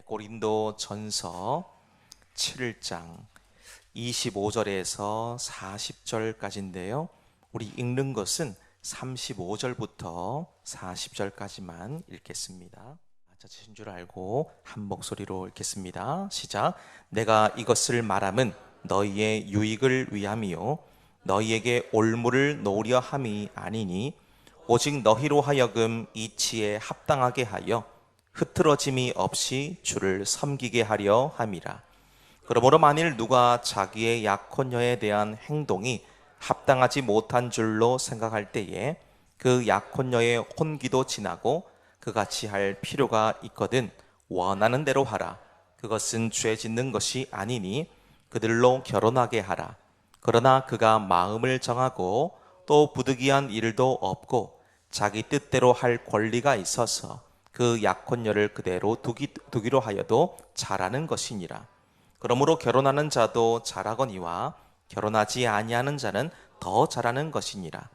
고린도전서 7장 25절에서 40절까지인데요. 우리 읽는 것은 35절부터 40절까지만 읽겠습니다. 자치신 줄 알고 한 목소리로 읽겠습니다. 시작. 내가 이것을 말함은 너희의 유익을 위함이요 너희에게 올무를 놓으려 함이 아니니 오직 너희로 하여금 이치에 합당하게 하여 흐트러짐이 없이 주를 섬기게 하려 함이라. 그러므로 만일 누가 자기의 약혼녀에 대한 행동이 합당하지 못한 줄로 생각할 때에 그 약혼녀의 혼기도 지나고 그같이 할 필요가 있거든 원하는 대로 하라. 그것은 죄 짓는 것이 아니니 그들로 결혼하게 하라. 그러나 그가 마음을 정하고 또 부득이한 일도 없고 자기 뜻대로 할 권리가 있어서 그 약혼녀를 그대로 두기로 하여도 잘하는 것이니라. 그러므로 결혼하는 자도 잘하거니와 결혼하지 아니하는 자는 더 잘하는 것이니라.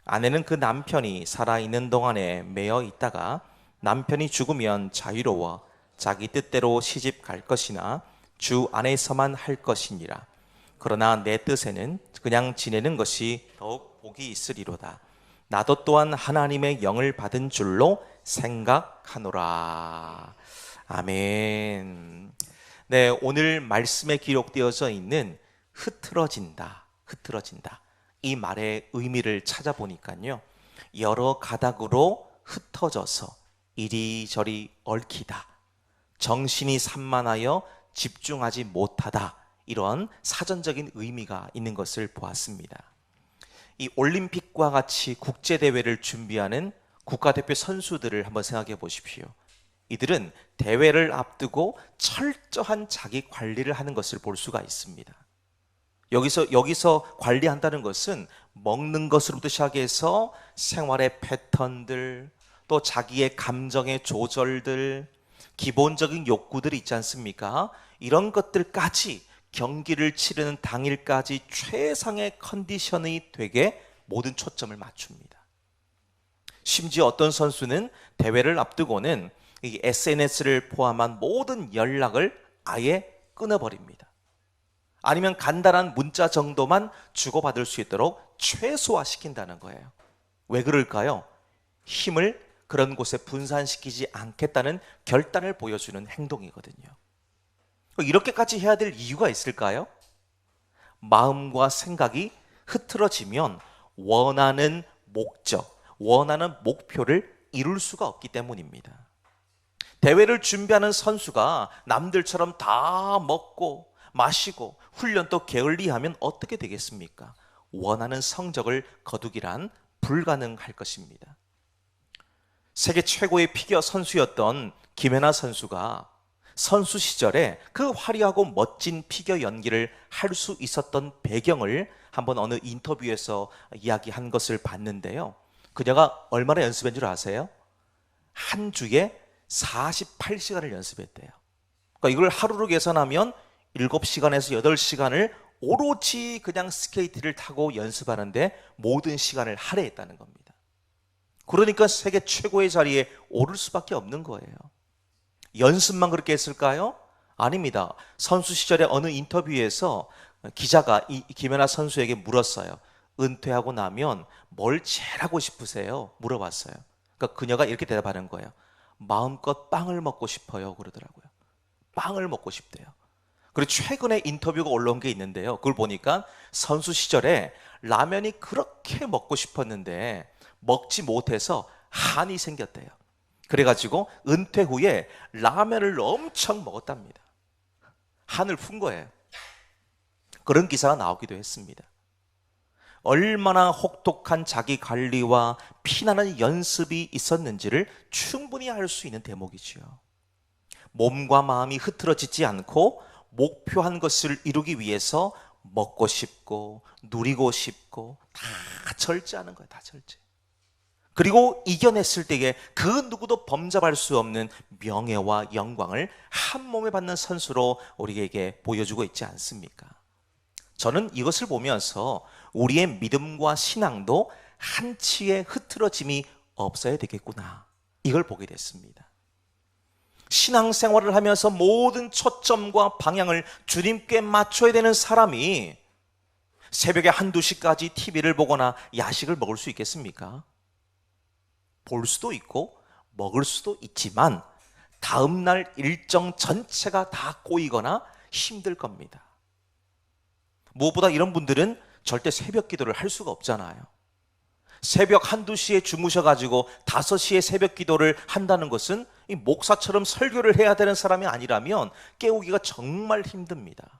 아내는 그 남편이 살아있는 동안에 매여 있다가 남편이 죽으면 자유로워 자기 뜻대로 시집 갈 것이나 주 안에서만 할 것이니라. 그러나 내 뜻에는 그냥 지내는 것이 더욱 복이 있으리로다. 나도 또한 하나님의 영을 받은 줄로 생각하노라. 아멘. 네, 오늘 말씀에 기록되어져 있는 흐트러진다, 흐트러진다. 이 말의 의미를 찾아보니까요, 여러 가닥으로 흩어져서 이리저리 얽히다, 정신이 산만하여 집중하지 못하다, 이런 사전적인 의미가 있는 것을 보았습니다. 이 올림픽과 같이 국제대회를 준비하는 국가대표 선수들을 한번 생각해 보십시오. 이들은 대회를 앞두고 철저한 자기 관리를 하는 것을 볼 수가 있습니다. 여기서 관리한다는 것은 먹는 것으로부터 시작해서 생활의 패턴들, 또 자기의 감정의 조절들, 기본적인 욕구들이 있지 않습니까? 이런 것들까지 경기를 치르는 당일까지 최상의 컨디션이 되게 모든 초점을 맞춥니다. 심지어 어떤 선수는 대회를 앞두고는 이 SNS를 포함한 모든 연락을 아예 끊어버립니다. 아니면 간단한 문자 정도만 주고받을 수 있도록 최소화시킨다는 거예요. 왜 그럴까요? 힘을 그런 곳에 분산시키지 않겠다는 결단을 보여주는 행동이거든요. 이렇게까지 해야 될 이유가 있을까요? 마음과 생각이 흐트러지면 원하는 목적, 원하는 목표를 이룰 수가 없기 때문입니다. 대회를 준비하는 선수가 남들처럼 다 먹고 마시고 훈련도 게을리하면 어떻게 되겠습니까? 원하는 성적을 거두기란 불가능할 것입니다. 세계 최고의 피겨 선수였던 김연아 선수가 선수 시절에 그 화려하고 멋진 피겨 연기를 할 수 있었던 배경을 한번 어느 인터뷰에서 이야기한 것을 봤는데요. 그녀가 얼마나 연습한 줄 아세요? 한 주에 48시간을 연습했대요. 그러니까 이걸 하루로 계산하면 7시간에서 8시간을 오로지 그냥 스케이트를 타고 연습하는데 모든 시간을 할애했다는 겁니다. 그러니까 세계 최고의 자리에 오를 수밖에 없는 거예요. 연습만 그렇게 했을까요? 아닙니다. 선수 시절에 어느 인터뷰에서 기자가 이 김연아 선수에게 물었어요. 은퇴하고 나면 뭘 제일 하고 싶으세요? 물어봤어요. 그러니까 그녀가 이렇게 대답하는 거예요. 마음껏 빵을 먹고 싶어요. 그러더라고요. 빵을 먹고 싶대요. 그리고 최근에 인터뷰가 올라온 게 있는데요. 그걸 보니까 선수 시절에 라면이 그렇게 먹고 싶었는데 먹지 못해서 한이 생겼대요. 그래가지고 은퇴 후에 라면을 엄청 먹었답니다. 한을 푼 거예요. 그런 기사가 나오기도 했습니다. 얼마나 혹독한 자기 관리와 피나는 연습이 있었는지를 충분히 알 수 있는 대목이지요. 몸과 마음이 흐트러지지 않고 목표한 것을 이루기 위해서 먹고 싶고 누리고 싶고 다 절제하는 거예요. 다 절제. 그리고 이겨냈을 때에 그 누구도 범접할 수 없는 명예와 영광을 한 몸에 받는 선수로 우리에게 보여주고 있지 않습니까? 저는 이것을 보면서 우리의 믿음과 신앙도 한치의 흐트러짐이 없어야 되겠구나, 이걸 보게 됐습니다. 신앙생활을 하면서 모든 초점과 방향을 주님께 맞춰야 되는 사람이 새벽에 1~2시까지 TV를 보거나 야식을 먹을 수 있겠습니까? 볼 수도 있고 먹을 수도 있지만 다음날 일정 전체가 다 꼬이거나 힘들 겁니다. 무엇보다 이런 분들은 절대 새벽 기도를 할 수가 없잖아요. 새벽 1~2시에 주무셔가지고 5시에 새벽 기도를 한다는 것은 이 목사처럼 설교를 해야 되는 사람이 아니라면 깨우기가 정말 힘듭니다.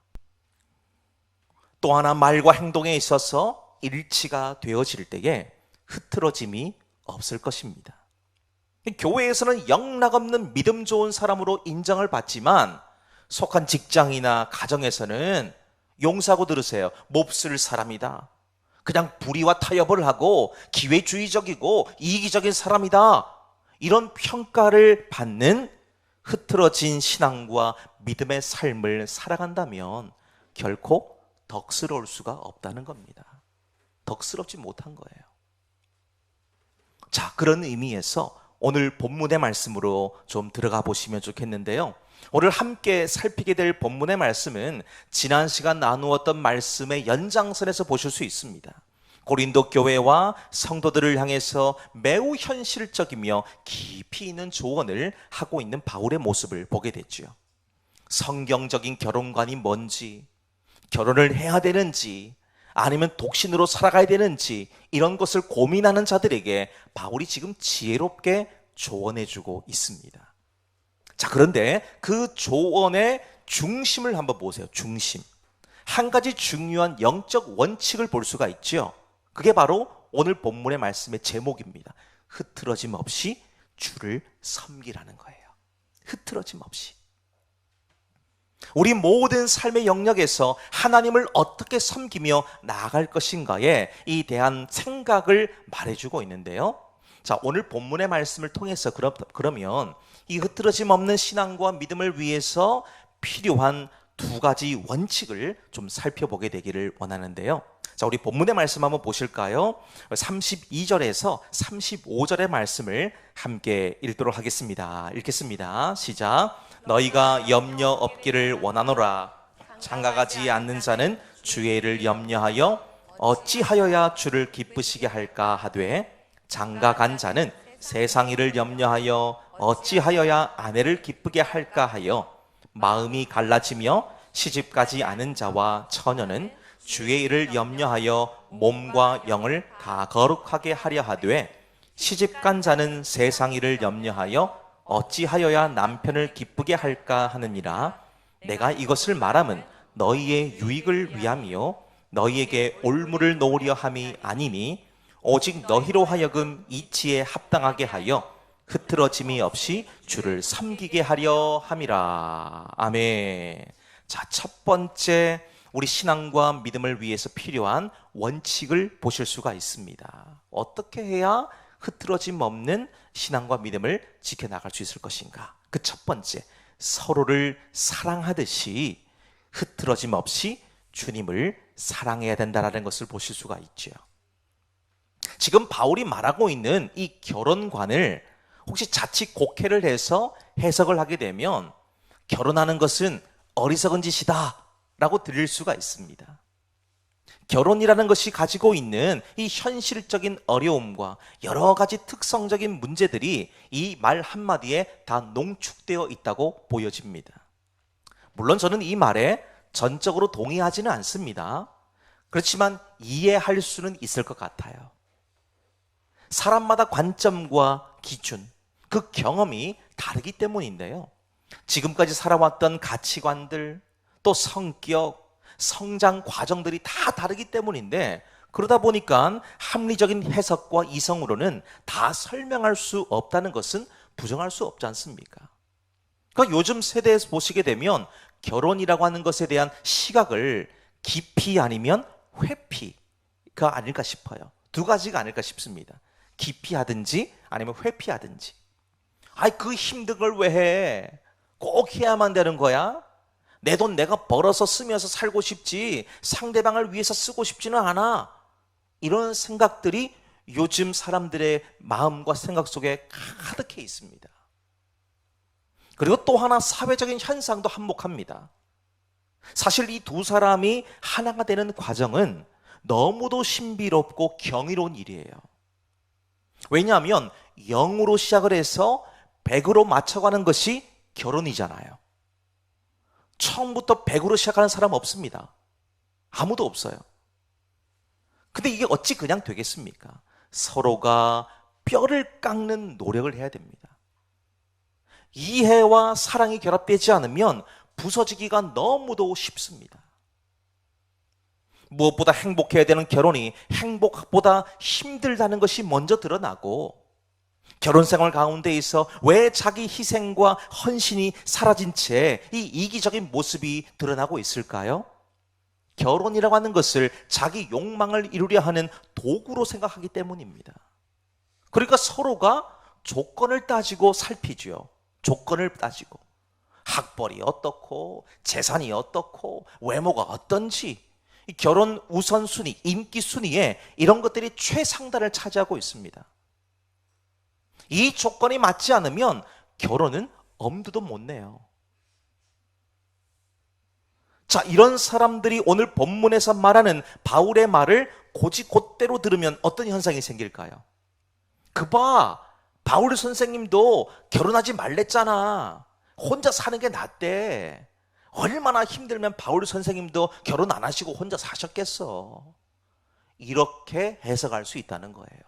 또 하나, 말과 행동에 있어서 일치가 되어질 때에 흐트러짐이 없을 것입니다. 교회에서는 영락없는 믿음 좋은 사람으로 인정을 받지만 속한 직장이나 가정에서는 용서하고 들으세요. 몹쓸 사람이다. 그냥 불의와 타협을 하고 기회주의적이고 이기적인 사람이다. 이런 평가를 받는 흐트러진 신앙과 믿음의 삶을 살아간다면 결코 덕스러울 수가 없다는 겁니다. 덕스럽지 못한 거예요. 자, 그런 의미에서 오늘 본문의 말씀으로 좀 들어가 보시면 좋겠는데요. 오늘 함께 살피게 될 본문의 말씀은 지난 시간 나누었던 말씀의 연장선에서 보실 수 있습니다. 고린도 교회와 성도들을 향해서 매우 현실적이며 깊이 있는 조언을 하고 있는 바울의 모습을 보게 됐죠. 성경적인 결혼관이 뭔지, 결혼을 해야 되는지, 아니면 독신으로 살아가야 되는지, 이런 것을 고민하는 자들에게 바울이 지금 지혜롭게 조언해주고 있습니다. 자, 그런데 그 조언의 중심을 한번 보세요. 중심. 한 가지 중요한 영적 원칙을 볼 수가 있죠. 그게 바로 오늘 본문의 말씀의 제목입니다. 흐트러짐 없이 주를 섬기라는 거예요. 흐트러짐 없이. 우리 모든 삶의 영역에서 하나님을 어떻게 섬기며 나아갈 것인가에 이 대한 생각을 말해주고 있는데요. 자, 오늘 본문의 말씀을 통해서 그러면 이 흐트러짐 없는 신앙과 믿음을 위해서 필요한 2가지 원칙을 좀 살펴보게 되기를 원하는데요. 자, 우리 본문의 말씀 한번 보실까요? 32절에서 35절의 말씀을 함께 읽도록 하겠습니다. 읽겠습니다. 시작. 너희가 염려 없기를 원하노라. 장가가지 않는 자는 주의 일을 염려하여 어찌하여야 주를 기쁘시게 할까 하되, 장가간 자는 세상 일을 염려하여 어찌하여야 아내를 기쁘게 할까 하여, 마음이 갈라지며 시집가지 않은 자와 처녀는 주의 일을 염려하여 몸과 영을 다 거룩하게 하려 하되, 시집간 자는 세상 일을 염려하여 어찌하여야 남편을 기쁘게 할까 하느니라. 내가 이것을 말함은 너희의 유익을 위함이요 너희에게 올무를 놓으려 함이 아니니, 오직 너희로 하여금 이치에 합당하게 하여 흐트러짐이 없이 주를 섬기게 하려 함이라. 아멘. 자, 첫 번째 우리 신앙과 믿음을 위해서 필요한 원칙을 보실 수가 있습니다. 어떻게 해야 흐트러짐 없는 신앙과 믿음을 지켜나갈 수 있을 것인가? 그 첫 번째, 서로를 사랑하듯이 흐트러짐 없이 주님을 사랑해야 된다는 것을 보실 수가 있죠. 지금 바울이 말하고 있는 이 결혼관을 혹시 자칫 곡해를 해서 해석을 하게 되면 결혼하는 것은 어리석은 짓이다 라고 들릴 수가 있습니다. 결혼이라는 것이 가지고 있는 이 현실적인 어려움과 여러 가지 특성적인 문제들이 이 말 한마디에 다 농축되어 있다고 보여집니다. 물론 저는 이 말에 전적으로 동의하지는 않습니다. 그렇지만 이해할 수는 있을 것 같아요. 사람마다 관점과 기준, 그 경험이 다르기 때문인데요. 지금까지 살아왔던 가치관들, 또 성격, 성장 과정들이 다 다르기 때문인데, 그러다 보니까 합리적인 해석과 이성으로는 다 설명할 수 없다는 것은 부정할 수 없지 않습니까? 그러니까 요즘 세대에서 보시게 되면 결혼이라고 하는 것에 대한 시각을 깊이 아니면 회피가 아닐까 싶어요. 2가지가 아닐까 싶습니다. 기피하든지 아니면 회피하든지. 아이, 그 힘든 걸 왜 해? 꼭 해야만 되는 거야? 내 돈 내가 벌어서 쓰면서 살고 싶지 상대방을 위해서 쓰고 싶지는 않아. 이런 생각들이 요즘 사람들의 마음과 생각 속에 가득해 있습니다. 그리고 또 하나 사회적인 현상도 한몫합니다. 사실 이 두 사람이 하나가 되는 과정은 너무도 신비롭고 경이로운 일이에요. 왜냐하면 0으로 시작을 해서 100으로 맞춰가는 것이 결혼이잖아요. 처음부터 100으로 시작하는 사람 없습니다. 아무도 없어요. 근데 이게 어찌 그냥 되겠습니까? 서로가 뼈를 깎는 노력을 해야 됩니다. 이해와 사랑이 결합되지 않으면 부서지기가 너무도 쉽습니다. 무엇보다 행복해야 되는 결혼이 행복보다 힘들다는 것이 먼저 드러나고, 결혼 생활 가운데 있어 왜 자기 희생과 헌신이 사라진 채 이 이기적인 모습이 드러나고 있을까요? 결혼이라고 하는 것을 자기 욕망을 이루려 하는 도구로 생각하기 때문입니다. 그러니까 서로가 조건을 따지고 살피죠. 조건을 따지고 학벌이 어떻고 재산이 어떻고 외모가 어떤지, 이 결혼 우선순위, 인기 순위에 이런 것들이 최상단을 차지하고 있습니다. 이 조건이 맞지 않으면 결혼은 엄두도 못 내요. 자, 이런 사람들이 오늘 본문에서 말하는 바울의 말을 곧대로 들으면 어떤 현상이 생길까요? 그봐, 바울 선생님도 결혼하지 말랬잖아. 혼자 사는 게 낫대. 얼마나 힘들면 바울 선생님도 결혼 안 하시고 혼자 사셨겠어. 이렇게 해석할 수 있다는 거예요.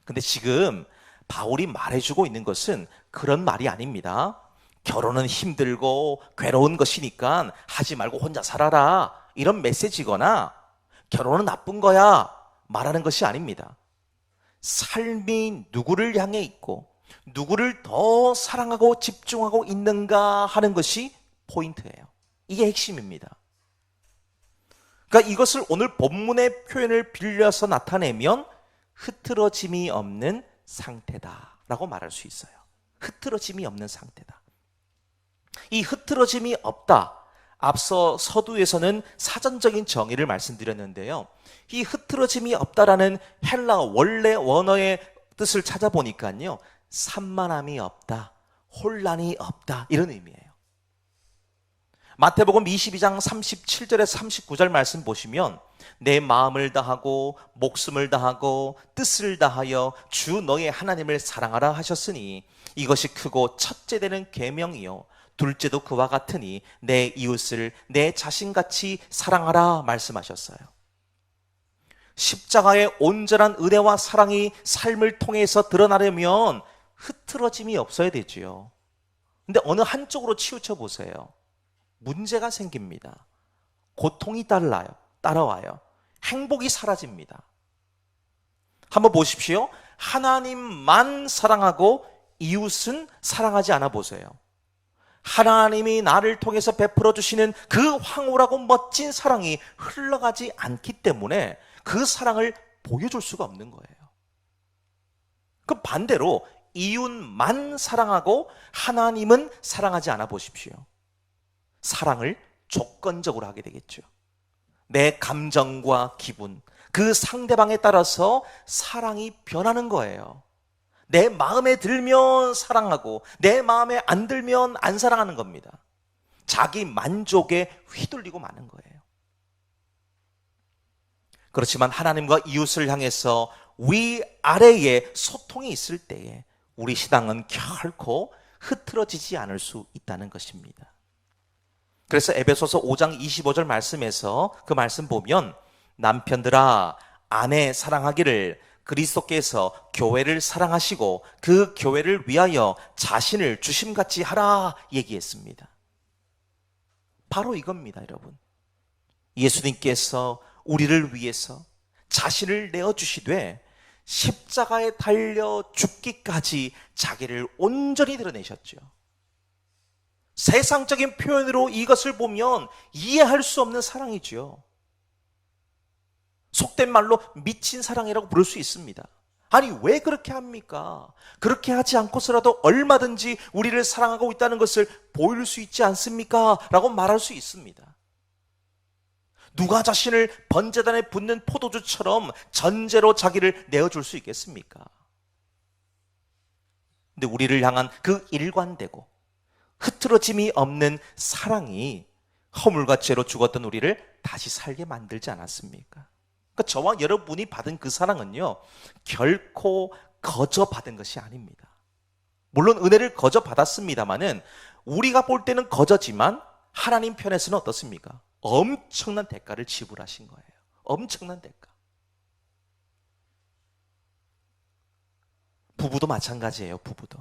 근데 지금 바울이 말해주고 있는 것은 그런 말이 아닙니다. 결혼은 힘들고 괴로운 것이니까 하지 말고 혼자 살아라, 이런 메시지거나 결혼은 나쁜 거야 말하는 것이 아닙니다. 삶이 누구를 향해 있고 누구를 더 사랑하고 집중하고 있는가 하는 것이 포인트예요. 이게 핵심입니다. 그러니까 이것을 오늘 본문의 표현을 빌려서 나타내면 흐트러짐이 없는 상태다라고 말할 수 있어요. 흐트러짐이 없는 상태다. 이 흐트러짐이 없다, 앞서 서두에서는 사전적인 정의를 말씀드렸는데요. 이 흐트러짐이 없다라는 헬라 원래 원어의 뜻을 찾아보니까요, 산만함이 없다, 혼란이 없다, 이런 의미예요. 마태복음 22장 37절에서 39절 말씀 보시면 내 마음을 다하고 목숨을 다하고 뜻을 다하여 주 너의 하나님을 사랑하라 하셨으니 이것이 크고 첫째 되는 계명이요 둘째도 그와 같으니 내 이웃을 내 자신같이 사랑하라 말씀하셨어요. 십자가의 온전한 은혜와 사랑이 삶을 통해서 드러나려면 흐트러짐이 없어야 되지요. 근데 어느 한쪽으로 치우쳐 보세요. 문제가 생깁니다. 고통이 따라와요. 행복이 사라집니다. 한번 보십시오. 하나님만 사랑하고 이웃은 사랑하지 않아 보세요. 하나님이 나를 통해서 베풀어 주시는 그 황홀하고 멋진 사랑이 흘러가지 않기 때문에 그 사랑을 보여줄 수가 없는 거예요. 그 반대로 이웃만 사랑하고 하나님은 사랑하지 않아 보십시오. 사랑을 조건적으로 하게 되겠죠. 내 감정과 기분, 그 상대방에 따라서 사랑이 변하는 거예요. 내 마음에 들면 사랑하고 내 마음에 안 들면 안 사랑하는 겁니다. 자기 만족에 휘둘리고 마는 거예요. 그렇지만 하나님과 이웃을 향해서 위아래의 소통이 있을 때에 우리 신앙은 결코 흐트러지지 않을 수 있다는 것입니다. 그래서 에베소서 5장 25절 말씀에서 그 말씀 보면 남편들아 아내 사랑하기를 그리스도께서 교회를 사랑하시고 그 교회를 위하여 자신을 주심같이 하라 얘기했습니다. 바로 이겁니다, 여러분. 예수님께서 우리를 위해서 자신을 내어주시되 십자가에 달려 죽기까지 자기를 온전히 드러내셨죠. 세상적인 표현으로 이것을 보면 이해할 수 없는 사랑이죠. 속된 말로 미친 사랑이라고 부를 수 있습니다. 아니 왜 그렇게 합니까? 그렇게 하지 않고서라도 얼마든지 우리를 사랑하고 있다는 것을 보일 수 있지 않습니까? 라고 말할 수 있습니다. 누가 자신을 번제단에 붓는 포도주처럼 전제로 자기를 내어줄 수 있겠습니까? 근데 우리를 향한 그 일관되고 흐트러짐이 없는 사랑이 허물과 죄로 죽었던 우리를 다시 살게 만들지 않았습니까? 그러니까 저와 여러분이 받은 그 사랑은요, 결코 거저 받은 것이 아닙니다. 물론 은혜를 거저 받았습니다만은 우리가 볼 때는 거저지만 하나님 편에서는 어떻습니까? 엄청난 대가를 지불하신 거예요. 엄청난 대가. 부부도 마찬가지예요. 부부도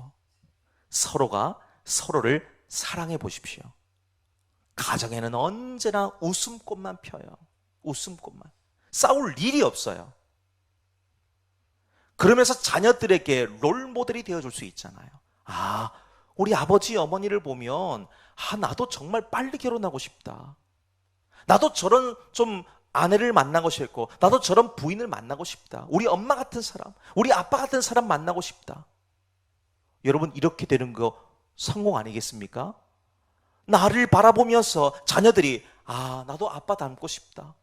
서로가 서로를 사랑해 보십시오. 가정에는 언제나 웃음꽃만 펴요. 웃음꽃만. 싸울 일이 없어요. 그러면서 자녀들에게 롤모델이 되어줄 수 있잖아요. 아, 우리 아버지 어머니를 보면 나도 정말 빨리 결혼하고 싶다. 나도 저런 좀 아내를 만나고 싶고, 나도 저런 부인을 만나고 싶다. 우리 엄마 같은 사람, 우리 아빠 같은 사람 만나고 싶다. 여러분, 이렇게 되는 거 성공 아니겠습니까? 나를 바라보면서 자녀들이 나도 아빠 닮고 싶다.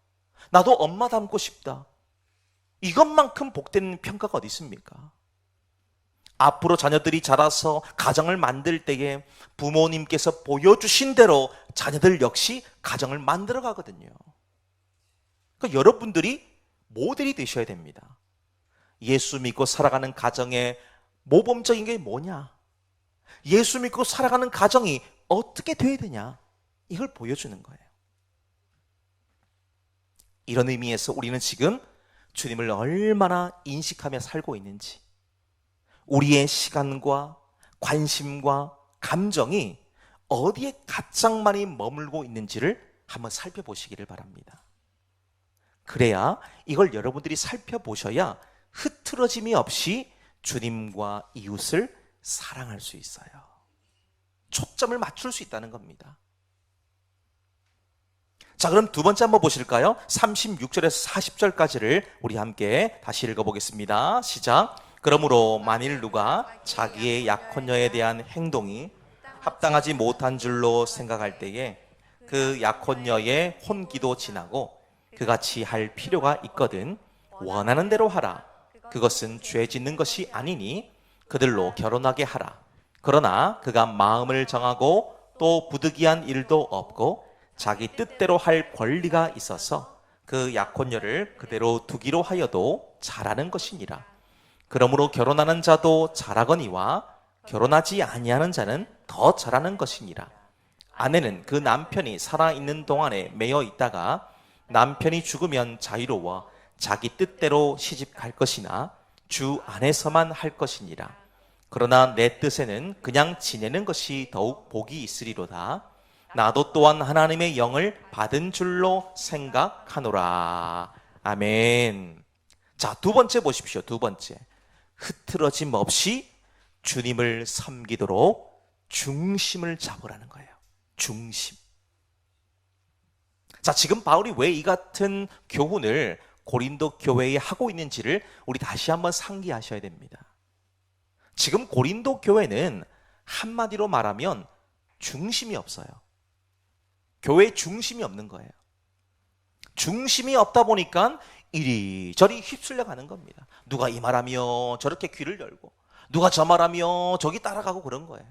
나도 엄마 닮고 싶다. 이것만큼 복된 평가가 어디 있습니까? 앞으로 자녀들이 자라서 가정을 만들 때에 부모님께서 보여주신 대로 자녀들 역시 가정을 만들어 가거든요. 그러니까 여러분들이 모델이 되셔야 됩니다. 예수 믿고 살아가는 가정의 모범적인 게 뭐냐? 예수 믿고 살아가는 가정이 어떻게 돼야 되냐? 이걸 보여주는 거예요. 이런 의미에서 우리는 지금 주님을 얼마나 인식하며 살고 있는지, 우리의 시간과 관심과 감정이 어디에 가장 많이 머물고 있는지를 한번 살펴보시기를 바랍니다. 그래야 이걸 여러분들이 살펴보셔야 흐트러짐이 없이 주님과 이웃을 사랑할 수 있어요. 초점을 맞출 수 있다는 겁니다. 자, 그럼 두 번째 한번 보실까요? 36절에서 40절까지를 우리 함께 다시 읽어보겠습니다. 시작. 그러므로 만일 누가 자기의 약혼녀에 대한 행동이 합당하지 못한 줄로 생각할 때에 그 약혼녀의 혼기도 지나고 그같이 할 필요가 있거든 원하는 대로 하라. 그것은 죄 짓는 것이 아니니 그들로 결혼하게 하라. 그러나 그가 마음을 정하고 또 부득이한 일도 없고 자기 뜻대로 할 권리가 있어서 그 약혼녀를 그대로 두기로 하여도 잘하는 것이니라. 그러므로 결혼하는 자도 잘하거니와 결혼하지 아니하는 자는 더 잘하는 것이니라. 아내는 그 남편이 살아있는 동안에 매여 있다가 남편이 죽으면 자유로워 자기 뜻대로 시집갈 것이나 주 안에서만 할 것이니라. 그러나 내 뜻에는 그냥 지내는 것이 더욱 복이 있으리로다. 나도 또한 하나님의 영을 받은 줄로 생각하노라. 아멘. 자, 두 번째 보십시오. 두 번째. 흐트러짐 없이 주님을 섬기도록 중심을 잡으라는 거예요. 중심. 자, 지금 바울이 왜 이 같은 교훈을 고린도 교회에 하고 있는지를 우리 다시 한번 상기하셔야 됩니다. 지금 고린도 교회는 한마디로 말하면 중심이 없어요. 교회에 중심이 없는 거예요. 중심이 없다 보니까 이리저리 휩쓸려 가는 겁니다. 누가 이 말하며 저렇게 귀를 열고, 누가 저 말하며 저기 따라가고 그런 거예요.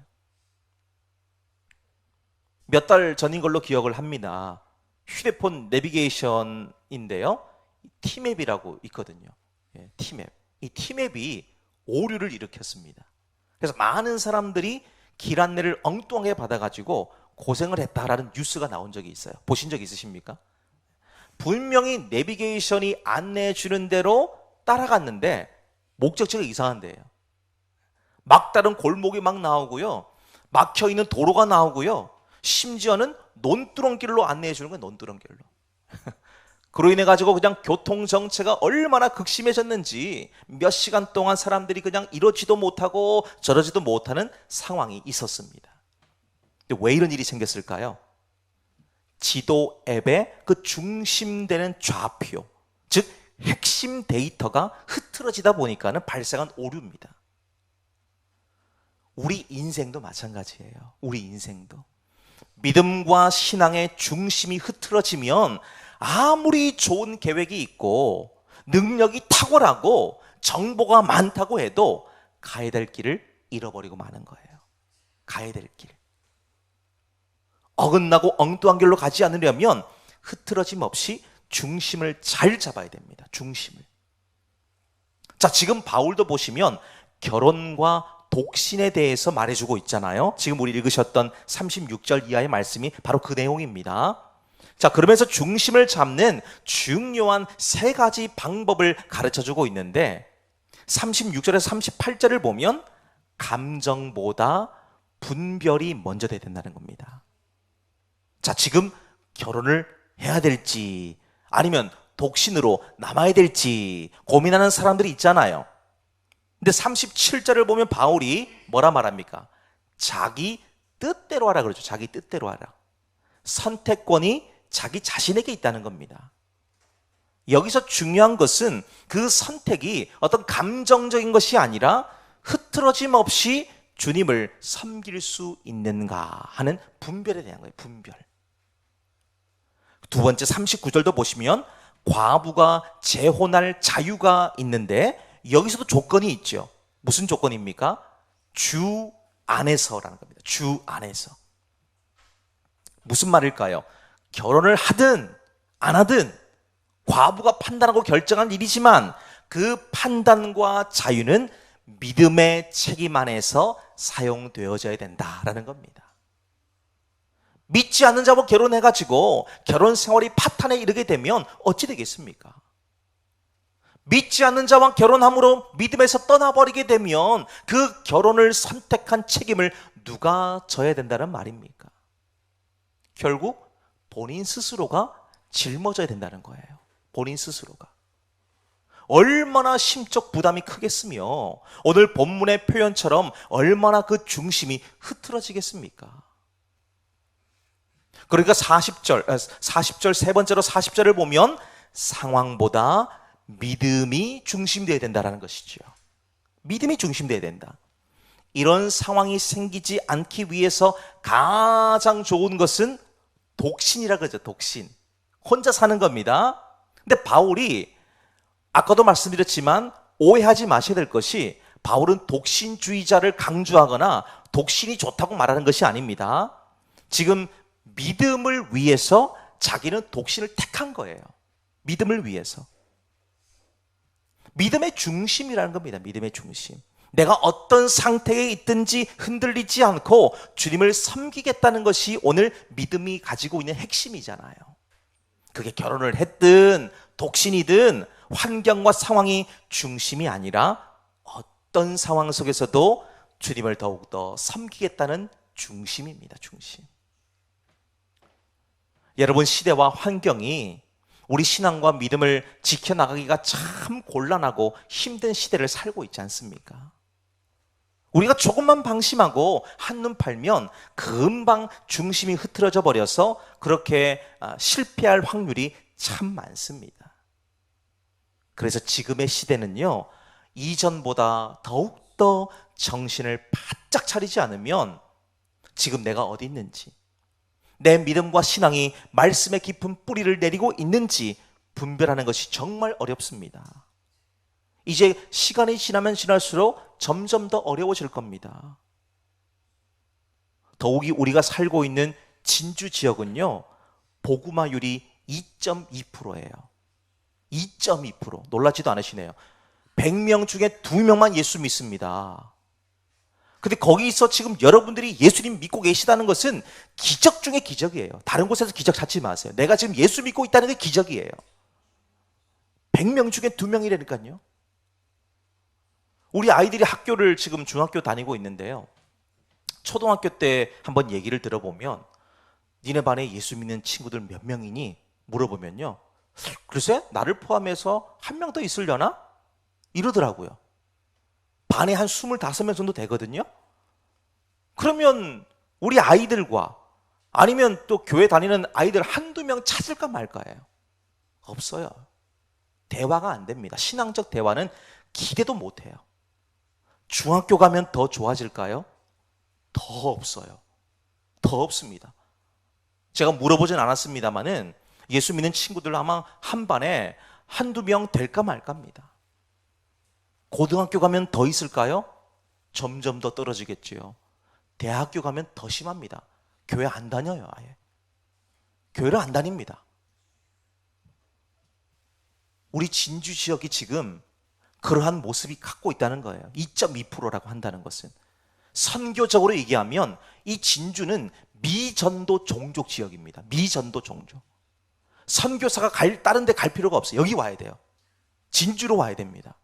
몇 달 전인 걸로 기억을 합니다. 휴대폰 내비게이션인데요, 티맵이라고 있거든요. 티맵. 이 티맵이 오류를 일으켰습니다. 그래서 많은 사람들이 길 안내를 엉뚱하게 받아가지고 고생을 했다라는 뉴스가 나온 적이 있어요. 보신 적 있으십니까? 분명히 내비게이션이 안내해 주는 대로 따라갔는데 목적지가 이상한 데예요. 막다른 골목이 막 나오고요, 막혀있는 도로가 나오고요, 심지어는 논두렁길로 안내해 주는 거예요. 논두렁길로. 그로 인해 가지고 그냥 교통 정체가 얼마나 극심해졌는지 몇 시간 동안 사람들이 그냥 이러지도 못하고 저러지도 못하는 상황이 있었습니다. 근데 왜 이런 일이 생겼을까요? 지도 앱의 그 중심되는 좌표, 즉 핵심 데이터가 흐트러지다 보니까는 발생한 오류입니다. 우리 인생도 마찬가지예요. 우리 인생도 믿음과 신앙의 중심이 흐트러지면 아무리 좋은 계획이 있고 능력이 탁월하고 정보가 많다고 해도 가야 될 길을 잃어버리고 마는 거예요. 가야 될 길. 어긋나고 엉뚱한 길로 가지 않으려면 흐트러짐 없이 중심을 잘 잡아야 됩니다. 중심을. 자, 지금 바울도 보시면 결혼과 독신에 대해서 말해주고 있잖아요. 지금 우리 읽으셨던 36절 이하의 말씀이 바로 그 내용입니다. 자, 그러면서 중심을 잡는 중요한 세 가지 방법을 가르쳐주고 있는데 36절에서 38절을 보면 감정보다 분별이 먼저 돼야 된다는 겁니다. 자, 지금 결혼을 해야 될지 아니면 독신으로 남아야 될지 고민하는 사람들이 있잖아요. 근데 37절을 보면 바울이 뭐라 말합니까? 자기 뜻대로 하라 그러죠. 자기 뜻대로 하라. 선택권이 자기 자신에게 있다는 겁니다. 여기서 중요한 것은 그 선택이 어떤 감정적인 것이 아니라 흐트러짐 없이 주님을 섬길 수 있는가 하는 분별에 대한 거예요. 분별. 두 번째 39절도 보시면 과부가 재혼할 자유가 있는데 여기서도 조건이 있죠. 무슨 조건입니까? 주 안에서라는 겁니다. 주 안에서. 무슨 말일까요? 결혼을 하든 안 하든 과부가 판단하고 결정한 일이지만 그 판단과 자유는 믿음의 책임 안에서 사용되어져야 된다라는 겁니다. 믿지 않는 자와 결혼해가지고 결혼 생활이 파탄에 이르게 되면 어찌 되겠습니까? 믿지 않는 자와 결혼함으로 믿음에서 떠나버리게 되면 그 결혼을 선택한 책임을 누가 져야 된다는 말입니까? 결국 본인 스스로가 짊어져야 된다는 거예요. 본인 스스로가. 얼마나 심적 부담이 크겠으며 오늘 본문의 표현처럼 얼마나 그 중심이 흐트러지겠습니까? 그러니까 40절 세 번째로 40절을 보면 상황보다 믿음이 중심되어야 된다는 것이죠. 믿음이 중심되어야 된다. 이런 상황이 생기지 않기 위해서 가장 좋은 것은 독신이라 그러죠. 독신. 혼자 사는 겁니다. 근데 바울이 아까도 말씀드렸지만 오해하지 마셔야 될 것이 바울은 독신주의자를 강조하거나 독신이 좋다고 말하는 것이 아닙니다. 지금 믿음을 위해서 자기는 독신을 택한 거예요. 믿음을 위해서. 믿음의 중심이라는 겁니다. 믿음의 중심. 내가 어떤 상태에 있든지 흔들리지 않고 주님을 섬기겠다는 것이 오늘 믿음이 가지고 있는 핵심이잖아요. 그게 결혼을 했든 독신이든 환경과 상황이 중심이 아니라 어떤 상황 속에서도 주님을 더욱더 섬기겠다는 중심입니다. 중심. 여러분, 시대와 환경이 우리 신앙과 믿음을 지켜나가기가 참 곤란하고 힘든 시대를 살고 있지 않습니까? 우리가 조금만 방심하고 한눈 팔면 금방 중심이 흐트러져 버려서 그렇게 실패할 확률이 참 많습니다. 그래서 지금의 시대는요, 이전보다 더욱더 정신을 바짝 차리지 않으면 지금 내가 어디 있는지, 내 믿음과 신앙이 말씀의 깊은 뿌리를 내리고 있는지 분별하는 것이 정말 어렵습니다. 이제 시간이 지나면 지날수록 점점 더 어려워질 겁니다. 더욱이 우리가 살고 있는 진주 지역은요, 복음화율이 2.2%예요. 2.2%. 놀라지도 않으시네요. 100명 중에 2명만 예수 믿습니다. 근데 거기서 지금 여러분들이 예수님 믿고 계시다는 것은 기적 중에 기적이에요. 다른 곳에서 기적 찾지 마세요. 내가 지금 예수 믿고 있다는 게 기적이에요. 100명 중에 2명이라니까요. 우리 아이들이 학교를 지금 중학교 다니고 있는데요. 초등학교 때 한번 얘기를 들어보면 니네 반에 예수 믿는 친구들 몇 명이니? 물어보면요. 글쎄 나를 포함해서 한 명 더 있으려나? 이러더라고요. 반에 한 25명 정도 되거든요. 그러면 우리 아이들과 아니면 또 교회 다니는 아이들 한두 명 찾을까 말까예요. 없어요. 대화가 안 됩니다. 신앙적 대화는 기대도 못해요. 중학교 가면 더 좋아질까요? 더 없어요. 더 없습니다. 제가 물어보진 않았습니다만은 예수 믿는 친구들 아마 한 반에 한두 명 될까 말까입니다. 고등학교 가면 더 있을까요? 점점 더 떨어지겠지요. 대학교 가면 더 심합니다. 교회 안 다녀요. 아예 교회를 안 다닙니다. 우리 진주 지역이 지금 그러한 모습이 갖고 있다는 거예요. 2.2%라고 한다는 것은, 선교적으로 얘기하면 이 진주는 미전도 종족 지역입니다. 미전도 종족. 선교사가 다른 데 갈 필요가 없어요. 여기 와야 돼요. 진주로 와야 됩니다.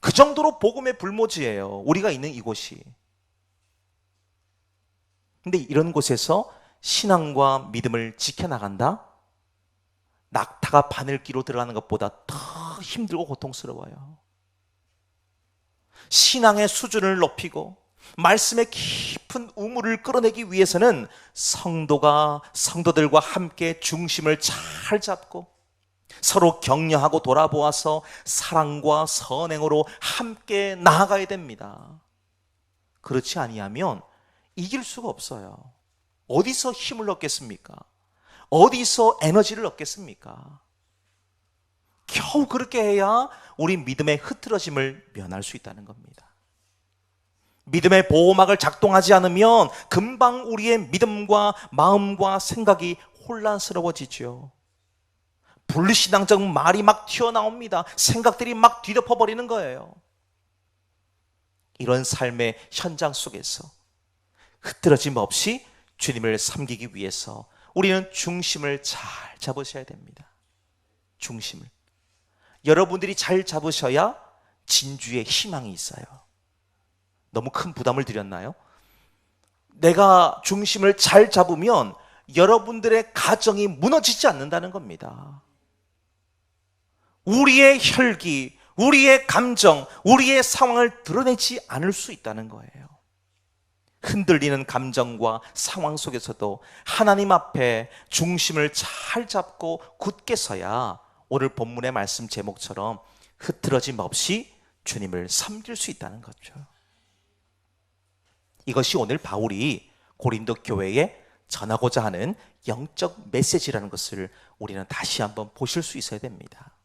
그 정도로 복음의 불모지예요, 우리가 있는 이곳이. 근데 이런 곳에서 신앙과 믿음을 지켜나간다? 낙타가 바늘기로 들어가는 것보다 더 힘들고 고통스러워요. 신앙의 수준을 높이고 말씀의 깊은 우물을 끌어내기 위해서는 성도들과 함께 중심을 잘 잡고 서로 격려하고 돌아보아서 사랑과 선행으로 함께 나아가야 됩니다. 그렇지 아니하면 이길 수가 없어요. 어디서 힘을 얻겠습니까? 어디서 에너지를 얻겠습니까? 겨우 그렇게 해야 우리 믿음의 흐트러짐을 면할 수 있다는 겁니다. 믿음의 보호막을 작동하지 않으면 금방 우리의 믿음과 마음과 생각이 혼란스러워지죠. 분리신앙적 말이 막 튀어나옵니다. 생각들이 막 뒤덮어버리는 거예요. 이런 삶의 현장 속에서 흐트러짐 없이 주님을 섬기기 위해서 우리는 중심을 잘 잡으셔야 됩니다. 중심을. 여러분들이 잘 잡으셔야 진주에 희망이 있어요. 너무 큰 부담을 드렸나요? 내가 중심을 잘 잡으면 여러분들의 가정이 무너지지 않는다는 겁니다. 우리의 혈기, 우리의 감정, 우리의 상황을 드러내지 않을 수 있다는 거예요. 흔들리는 감정과 상황 속에서도 하나님 앞에 중심을 잘 잡고 굳게 서야 오늘 본문의 말씀 제목처럼 흐트러짐 없이 주님을 섬길 수 있다는 거죠. 이것이 오늘 바울이 고린도 교회에 전하고자 하는 영적 메시지라는 것을 우리는 다시 한번 보실 수 있어야 됩니다.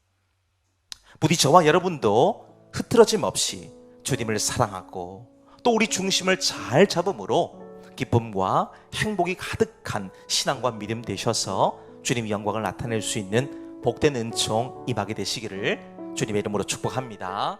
부디 저와 여러분도 흐트러짐 없이 주님을 사랑하고 또 우리 중심을 잘 잡음으로 기쁨과 행복이 가득한 신앙과 믿음 되셔서 주님의 영광을 나타낼 수 있는 복된 은총 임하게 되시기를 주님의 이름으로 축복합니다.